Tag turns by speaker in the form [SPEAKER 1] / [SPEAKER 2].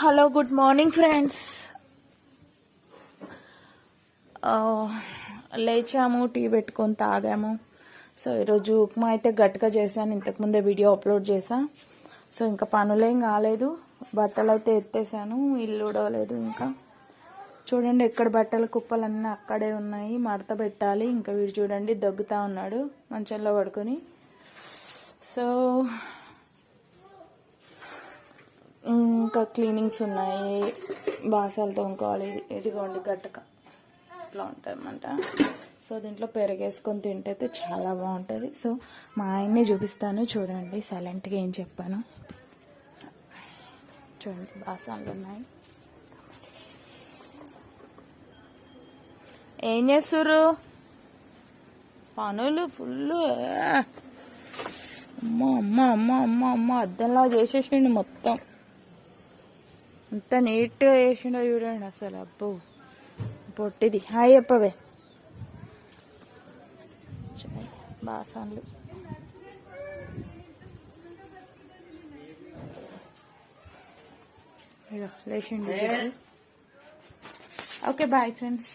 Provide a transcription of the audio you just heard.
[SPEAKER 1] Hello good morning friends. లేచాము, tea పెట్టుకొని తాగాము. సో ఈరోజు ఉప్మా అయితే గట్టిగా చేశాను, ఇంతకుముందే వీడియో అప్లోడ్ చేశా. సో ఇంకా పనులేం కాలేదు, బట్టలు అయితే ఎత్తేసాను, ఇల్లు ఉడవలేదు. ఇంకా చూడండి ఎక్కడ బట్టల కుప్పలన్నీ అక్కడే ఉన్నాయి, మడత పెట్టాలి. ఇంకా వీడు చూడండి దగ్గుతా ఉన్నాడు మంచంలో పడుకొని. సో ఇంకా క్లీనింగ్స్ ఉన్నాయి, బాసాలు తోముకోవాలి. ఇదిగోండి గట్టక ఇట్లా ఉంటుందన్నమాట. సో దీంట్లో పెరిగేసుకొని తింటే చాలా బాగుంటుంది. సో మా ఆయన్నే చూపిస్తాను చూడండి, సైలెంట్గా ఏం చెప్పాను చూడండి. బాసాలు ఉన్నాయి. ఏం చేస్తుర్రు? పనులు ఫుల్. అమ్మ అమ్మ అమ్మ అమ్మ అమ్మ అద్దంలా చేసేసిండు మొత్తం. అంత నీట్గా వేసిండో చూడండి అసలు. అబ్బో పొట్టిది. హాయ్ చెప్పవే. బాసాన్లు ఇక లేచిండు. Okay bye friends.